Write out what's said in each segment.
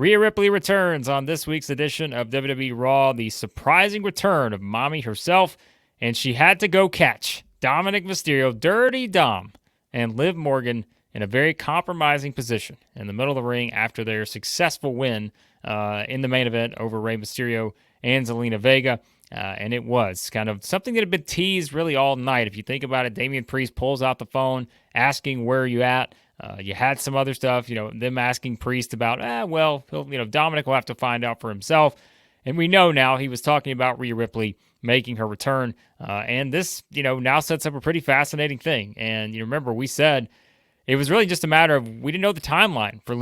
Rhea Ripley returns on this week's edition of WWE Raw, the surprising return of Mommy herself, and she had to go catch Dominic Mysterio, Dirty Dom, and Liv Morgan in a very compromising position in the middle of the ring after their successful win in the main event over Rey Mysterio and Zelina Vega. And it was kind of something that had been teased really all night. If you think about it, Damian Priest pulls out the phone asking, "Where are you at?" You had some other stuff, them asking Priest about, Dominic will have to find out for himself. And we know now he was talking about Rhea Ripley making her return. And this, now sets up a pretty fascinating thing. And you remember we said it was really just a matter of we didn't know the timeline for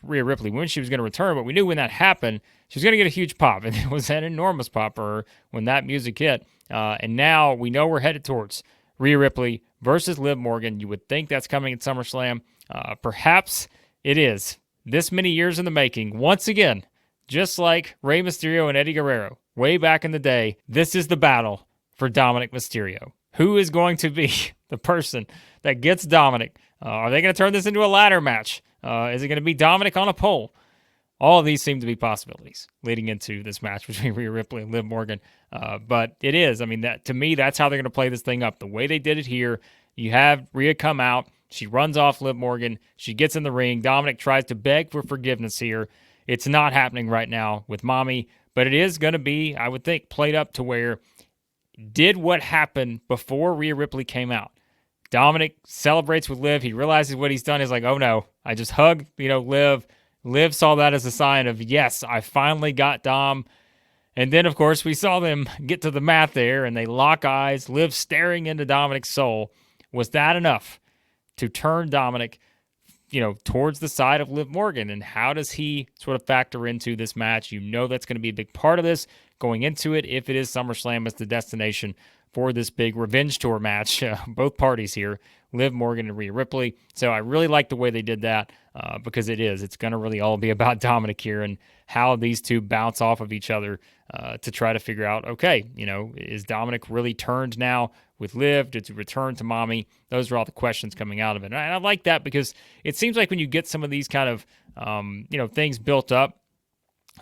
Rhea Ripley when she was going to return, but we knew when that happened, she was going to get a huge pop. And it was an enormous pop for her when that music hit. And now we know we're headed towards Rhea Ripley versus Liv Morgan. You would think that's coming at SummerSlam. Perhaps it is. This many years in the making. Once again, just like Rey Mysterio and Eddie Guerrero way back in the day, this is the battle for Dominic Mysterio. Who is going to be the person that gets Dominic? Are they going to turn this into a ladder match? Is it going to be Dominic on a pole? All of these seem to be possibilities leading into this match between Rhea Ripley and Liv Morgan. But it is. I mean, to me, that's how they're going to play this thing up. The way they did it here, you have Rhea come out. She runs off Liv Morgan. She gets in the ring. Dominic tries to beg for forgiveness here. It's not happening right now with Mommy, but it is going to be, I would think, played up to where did what happened before Rhea Ripley came out. Dominic celebrates with Liv. He realizes what he's done. He's like, oh no, I just hugged, Liv. Liv saw that as a sign of, yes, I finally got Dom. And then, of course, we saw them get to the mat there, and they lock eyes, Liv staring into Dominic's soul. Was that enough to turn Dominic, towards the side of Liv Morgan? And how does he sort of factor into this match? That's going to be a big part of this going into it, if it is SummerSlam as the destination for this big revenge tour match. Both parties here, Liv Morgan and Rhea Ripley. So I really like the way they did that because it's going to really all be about Dominic here and how these two bounce off of each other to try to figure out, okay, is Dominic really turned now with Liv? Did he return to Mommy? Those are all the questions coming out of it. And I like that because it seems like when you get some of these kind of, things built up,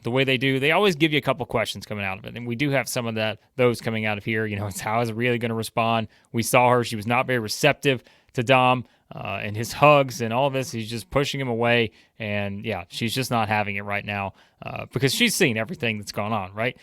the way they do, they always give you a couple questions coming out of it. And we do have some of those coming out of here. It's how is it really going to respond? We saw her. She was not very receptive to Dom and his hugs and all this. He's just pushing him away. And yeah, she's just not having it right now because she's seen everything that's gone on, right?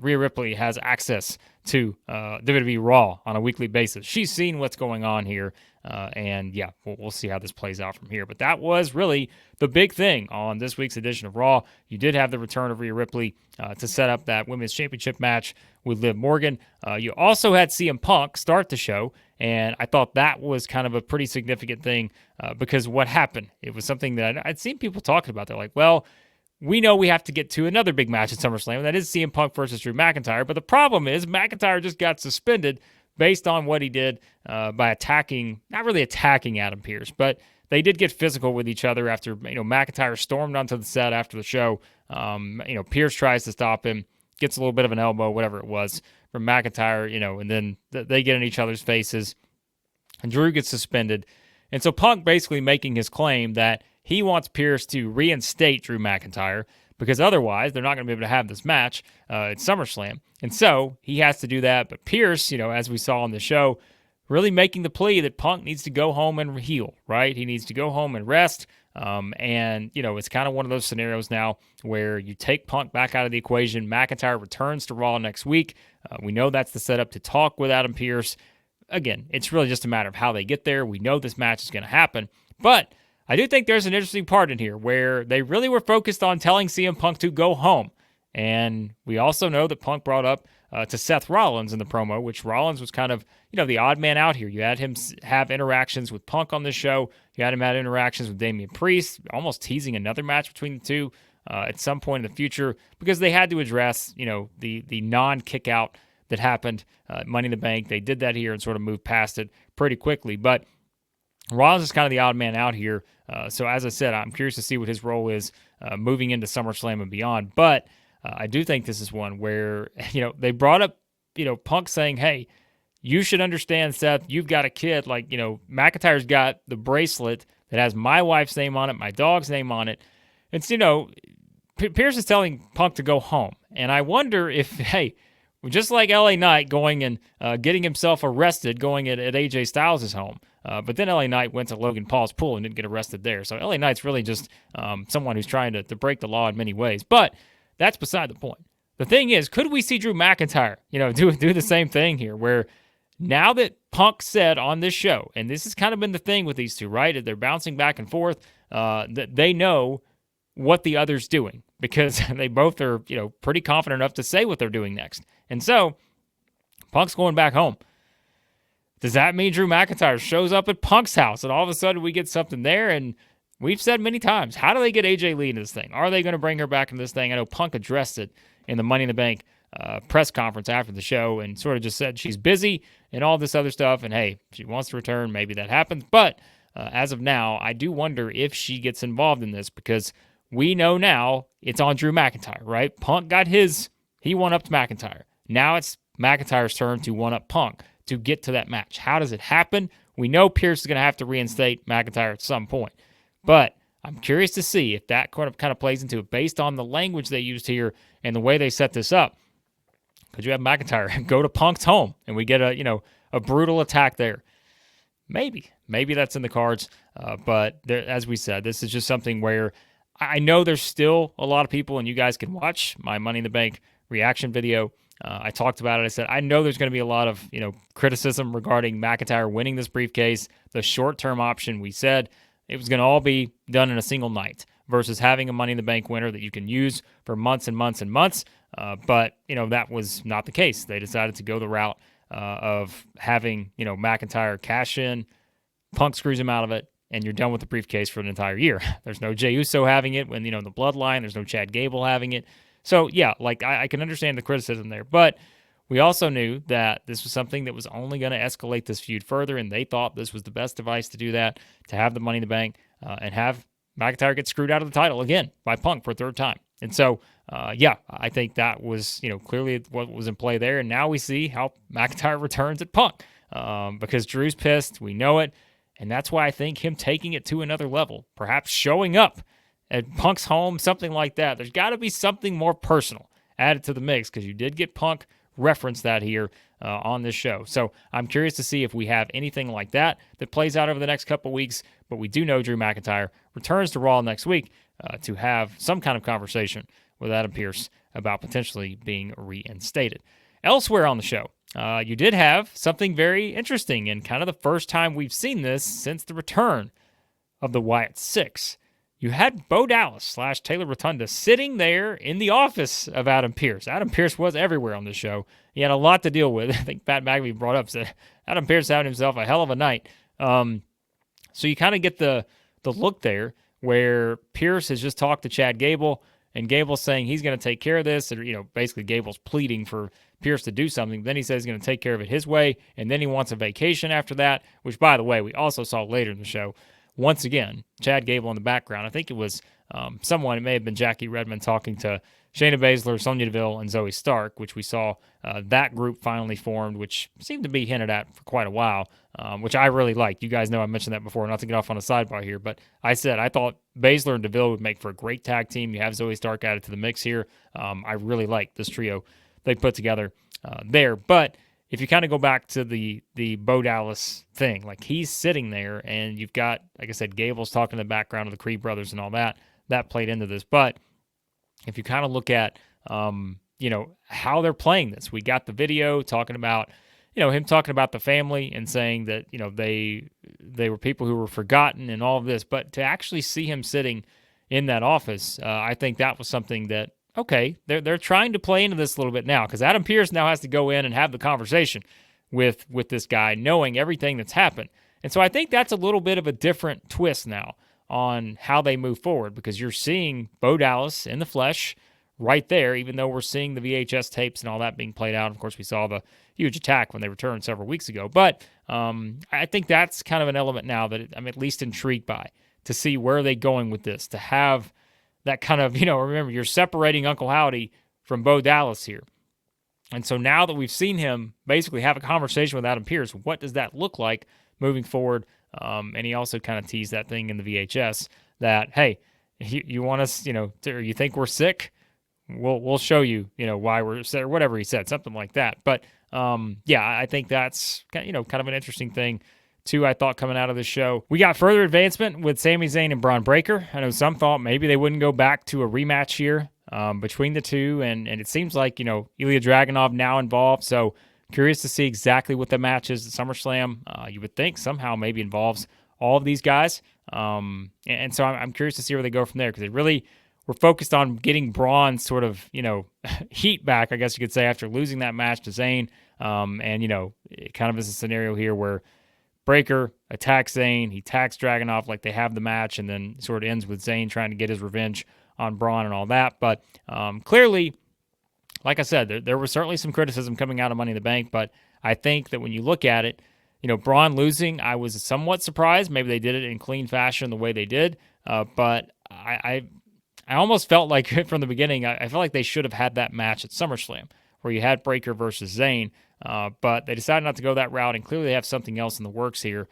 Rhea Ripley has access to WWE Raw on a weekly basis. She's seen what's going on here. And yeah, we'll see how this plays out from here. But that was really the big thing on this week's edition of Raw. You did have the return of Rhea Ripley to set up that Women's Championship match with Liv Morgan. You also had CM Punk start the show, and I thought that was kind of a pretty significant thing because what happened? It was something that I'd seen people talking about. They're like, well, we know we have to get to another big match at SummerSlam, and that is CM Punk versus Drew McIntyre. But the problem is McIntyre just got suspended based on what he did by not really attacking Adam Pearce, but they did get physical with each other after, McIntyre stormed onto the set after the show. Pearce tries to stop him, gets a little bit of an elbow, whatever it was, from McIntyre, and then they get in each other's faces, and Drew gets suspended. And so Punk basically making his claim that he wants Pearce to reinstate Drew McIntyre because otherwise they're not going to be able to have this match at SummerSlam. And so he has to do that. But Pearce, as we saw on the show, really making the plea that Punk needs to go home and heal, right? He needs to go home and rest. It's kind of one of those scenarios now where you take Punk back out of the equation. McIntyre returns to Raw next week. We know that's the setup to talk with Adam Pearce. Again, it's really just a matter of how they get there. We know this match is going to happen. But I do think there's an interesting part in here where they really were focused on telling CM Punk to go home. And we also know that Punk brought up to Seth Rollins in the promo, which Rollins was kind of, the odd man out here. You had him have interactions with Punk on this show. You had him have interactions with Damian Priest, almost teasing another match between the two at some point in the future because they had to address, the non-kick out that happened at Money in the Bank. They did that here and sort of moved past it pretty quickly. But Rollins is kind of the odd man out here. So as I said, I'm curious to see what his role is moving into SummerSlam and beyond. But I do think this is one where, they brought up, Punk saying, hey, you should understand, Seth, you've got a kid. Like, McIntyre's got the bracelet that has my wife's name on it, my dog's name on it. And so, Pierce is telling Punk to go home. And I wonder if, hey, just like LA Knight going and getting himself arrested going at AJ Styles' home. But then LA Knight went to Logan Paul's pool and didn't get arrested there. So LA Knight's really just someone who's trying to break the law in many ways. But that's beside the point. The thing is, could we see Drew McIntyre, do the same thing here, where now that Punk said on this show, and this has kind of been the thing with these two, right? They're bouncing back and forth. That they know what the other's doing because they both are, pretty confident enough to say what they're doing next. And so Punk's going back home. Does that mean Drew McIntyre shows up at Punk's house and all of a sudden we get something there? And we've said many times, how do they get AJ Lee into this thing? Are they going to bring her back into this thing? I know Punk addressed it in the Money in the Bank press conference after the show and sort of just said she's busy and all this other stuff. And hey, if she wants to return, maybe that happens. But as of now, I do wonder if she gets involved in this because we know now it's on Drew McIntyre, right? Punk got his, he one-upped McIntyre. Now it's McIntyre's turn to one-up Punk to get to that match. How does it happen? We know Pierce is going to have to reinstate McIntyre at some point. But I'm curious to see if that kind of plays into it based on the language they used here and the way they set this up. Could you have McIntyre go to Punk's home and we get a brutal attack there? Maybe that's in the cards. But there, as we said, this is just something where I know there's still a lot of people, and you guys can watch my Money in the Bank reaction video. I talked about it. I said, I know there's going to be a lot of, criticism regarding McIntyre winning this briefcase. The short-term option, we said it was going to all be done in a single night versus having a Money in the Bank winner that you can use for months and months and months. But, that was not the case. They decided to go the route of having, McIntyre cash in, Punk screws him out of it, and you're done with the briefcase for an entire year. There's no Jey Uso having it when, the bloodline. There's no Chad Gable having it. So, yeah, I can understand the criticism there. But we also knew that this was something that was only going to escalate this feud further, and they thought this was the best device to do that, to have the Money in the Bank and have McIntyre get screwed out of the title again by Punk for a third time. And so, I think that was, clearly what was in play there. And now we see how McIntyre returns at Punk because Drew's pissed. We know it. And that's why I think him taking it to another level, perhaps showing up at Punk's home, something like that. There's got to be something more personal added to the mix because you did get Punk reference that here on this show. So I'm curious to see if we have anything like that plays out over the next couple weeks. But we do know Drew McIntyre returns to Raw next week to have some kind of conversation with Adam Pearce about potentially being reinstated. Elsewhere on the show, you did have something very interesting and kind of the first time we've seen this since the return of the Wyatt Six. You had Bo Dallas / Taylor Rotunda sitting there in the office of Adam Pearce. Adam Pearce was everywhere on this show. He had a lot to deal with. I think Pat McAfee brought up that Adam Pearce had himself a hell of a night. So you kind of get the look there where Pearce has just talked to Chad Gable, and Gable's saying he's going to take care of this. Or, basically Gable's pleading for Pearce to do something. Then he says he's going to take care of it his way, and then he wants a vacation after that, which, by the way, we also saw later in the show. Once again, Chad Gable in the background. I think it was someone, it may have been Jackie Redmond talking to Shayna Baszler, Sonya Deville, and Zoe Stark, which we saw that group finally formed, which seemed to be hinted at for quite a while, which I really liked. You guys know I mentioned that before, not to get off on a sidebar here, but I said I thought Baszler and Deville would make for a great tag team. You have Zoe Stark added to the mix here. I really like this trio they put together there. But if you kind of go back to the Bo Dallas thing, he's sitting there and you've got, like I said, Gable's talking in the background of the Creed brothers and all that played into this. But if you kind of look at, how they're playing this, we got the video talking about, him talking about the family and saying that, they were people who were forgotten and all of this. But to actually see him sitting in that office, I think that was something that, okay, they're trying to play into this a little bit now because Adam Pearce now has to go in and have the conversation with this guy, knowing everything that's happened. And so I think that's a little bit of a different twist now on how they move forward because you're seeing Bo Dallas in the flesh right there, even though we're seeing the VHS tapes and all that being played out. Of course, we saw the huge attack when they returned several weeks ago. But I think that's kind of an element now that I'm at least intrigued by to see where are they going with this, to have that kind of, remember, you're separating Uncle Howdy from Bo Dallas here. And so now that we've seen him basically have a conversation with Adam Pearce, what does that look like moving forward? And he also kind of teased that thing in the VHS that, hey, you want us, or you think we're sick? We'll show you, why we're sick, or whatever he said, something like that. But yeah, I think that's kind of an interesting thing too. I thought coming out of the show, we got further advancement with Sami Zayn and Braun Breaker. I know some thought maybe they wouldn't go back to a rematch here between the two, and it seems like Ilya Dragunov now involved. So curious to see exactly what the match is at SummerSlam. You would think somehow maybe involves all of these guys, and so I'm curious to see where they go from there, because they really were focused on getting Braun sort of, heat back, I guess you could say, after losing that match to Zayn. And, it kind of is a scenario here where Breaker attacks Zayn, he attacks Dragunov like they have the match, and then sort of ends with Zayn trying to get his revenge on Braun and all that. But clearly, like I said, there was certainly some criticism coming out of Money in the Bank, but I think that when you look at it, Braun losing, I was somewhat surprised. Maybe they did it in clean fashion the way they did, but I almost felt like from the beginning, I felt like they should have had that match at SummerSlam where you had Breaker versus Zayn, but they decided not to go that route, and clearly they have something else in the works here.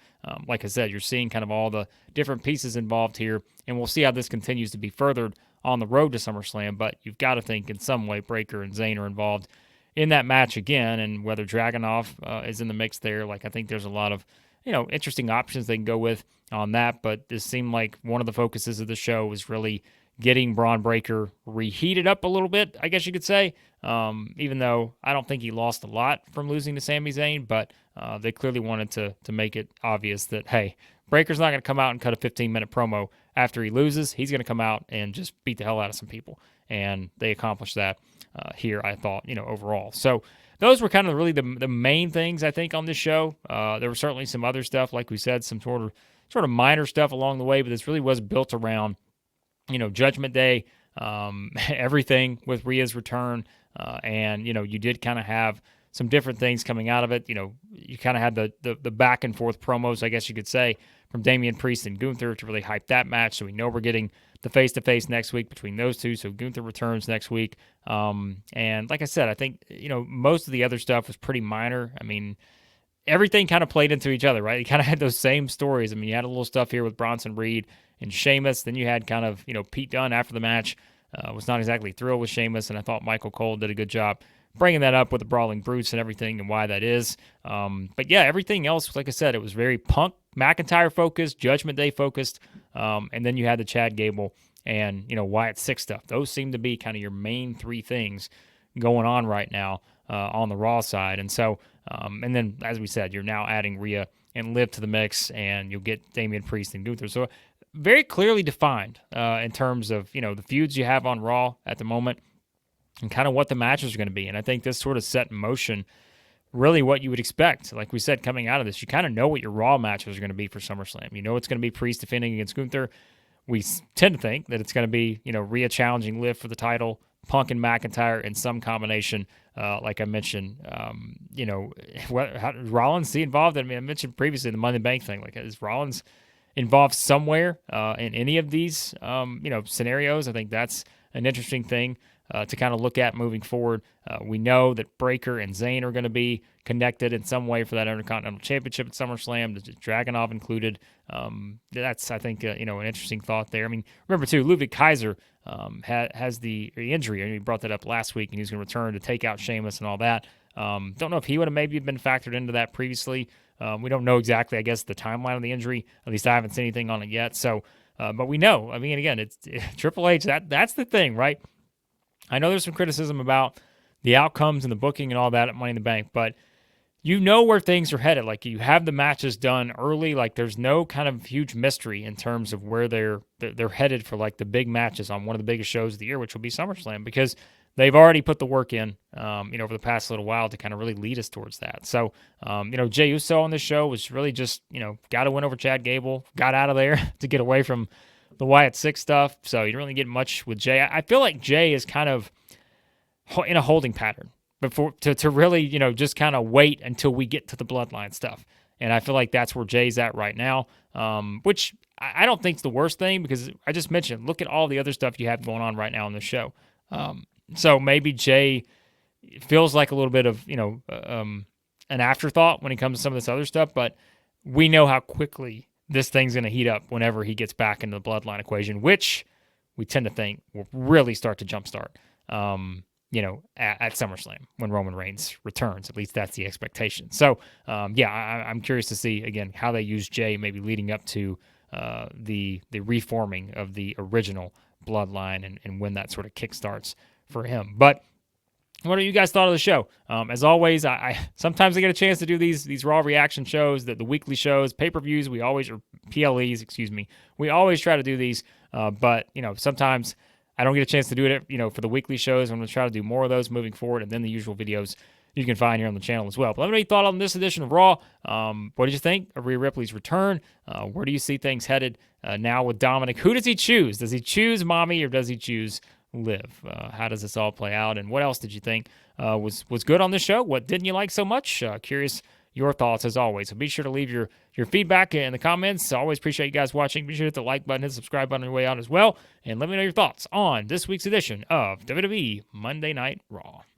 Like I said, you're seeing kind of all the different pieces involved here, and we'll see how this continues to be furthered on the road to SummerSlam, but you've got to think in some way Breaker and Zayn are involved in that match again, and whether Dragunov is in the mix there, I think there's a lot of interesting options they can go with on that, but this seemed like one of the focuses of the show was really getting Braun Breaker reheated up a little bit, I guess you could say, even though I don't think he lost a lot from losing to Sami Zayn, but they clearly wanted to make it obvious that, hey, Breaker's not going to come out and cut a 15-minute promo after he loses. He's going to come out and just beat the hell out of some people, and they accomplished that here, I thought, overall. So those were kind of really the main things, I think, on this show. There was certainly some other stuff, like we said, some sort of minor stuff along the way, but this really was built around Judgment Day, everything with Rhea's return, and you did kind of have some different things coming out of it. You kind of had the back and forth promos, I guess you could say, from Damian Priest and Gunther to really hype that match. So we know we're getting the face-to-face next week between those two. So Gunther returns next week, and like I said, I think most of the other stuff was pretty minor. I mean, everything kind of played into each other, right? You kind of had those same stories. I mean, you had a little stuff here with Bronson Reed and Sheamus. Then you had kind of, Pete Dunne after the match was not exactly thrilled with Sheamus, and I thought Michael Cole did a good job bringing that up with the Brawling Brutes and everything and why that is. But yeah, everything else, like I said, it was very Punk McIntyre focused, Judgment Day focused, and then you had the Chad Gable and, Wyatt Six stuff. Those seem to be kind of your main three things going on right now on the Raw side. And so, and then, as we said, you're now adding Rhea and Liv to the mix, and you'll get Damian Priest and Gunther. So very clearly defined in terms of, the feuds you have on Raw at the moment and kind of what the matches are going to be. And I think this sort of set in motion really what you would expect. Like we said, coming out of this, you kind of know what your Raw matches are going to be for SummerSlam. You know it's going to be Priest defending against Gunther. We tend to think that it's going to be, Rhea challenging Liv for the title, Punk and McIntyre in some combination. Like I mentioned, how does Rollins see involved? I mean, I mentioned previously the Money in the Bank thing. Like, is Rollins involved somewhere in any of these, scenarios? I think that's an interesting thing to kind of look at moving forward. We know that Breaker and Zayn are going to be connected in some way for that Intercontinental Championship at SummerSlam, Dragunov included. That's, I think, an interesting thought there. I mean, remember, too, Ludwig Kaiser has the injury. I mean, he brought that up last week, and he's going to return to take out Sheamus and all that. Don't know if he would have maybe been factored into that previously. We don't know exactly, I guess, the timeline of the injury. At least I haven't seen anything on it yet. So, but we know. I mean, again, it's Triple H. That's the thing, right? I know there's some criticism about the outcomes and the booking and all that at Money in the Bank, but you know where things are headed. Like, you have the matches done early. Like, there's no kind of huge mystery in terms of where they're headed for, like, the big matches on one of the biggest shows of the year, which will be SummerSlam, because they've already put the work in, over the past little while to kind of really lead us towards that. So, Jey Uso on this show was really just, got to win over Chad Gable, got out of there to get away from the Wyatt Six stuff. So you didn't really get much with Jey. I feel like Jey is kind of in a holding pattern before to really, just kind of wait until we get to the Bloodline stuff. And I feel like that's where Jey's at right now, which I don't think is the worst thing, because I just mentioned, look at all the other stuff you have going on right now on the show. So maybe Jey feels like a little bit of, an afterthought when it comes to some of this other stuff, but we know how quickly this thing's going to heat up whenever he gets back into the Bloodline equation, which we tend to think will really start to jumpstart, at SummerSlam when Roman Reigns returns. At least that's the expectation. So, I'm curious to see, again, how they use Jey maybe leading up to the reforming of the original bloodline and when that sort of kickstarts for him. But what are you guys thought of the show? As always, I sometimes I get a chance to do these Raw reaction shows, the weekly shows, pay-per-views. Or PLEs, excuse me. We always try to do these, but sometimes I don't get a chance to do it, for the weekly shows. I'm going to try to do more of those moving forward, and then the usual videos you can find here on the channel as well. But let me know your thought on this edition of Raw. What did you think of Rhea Ripley's return? Where do you see things headed now with Dominic? Who does he choose? Does he choose Mommy or does he choose Liv? How does this all play out? And what else did you think was good on this show? What didn't you like so much? Curious your thoughts as always. So be sure to leave your feedback in the comments. I always appreciate you guys watching. Be sure to hit the like button, hit the subscribe button on your way out as well. And let me know your thoughts on this week's edition of WWE Monday Night Raw.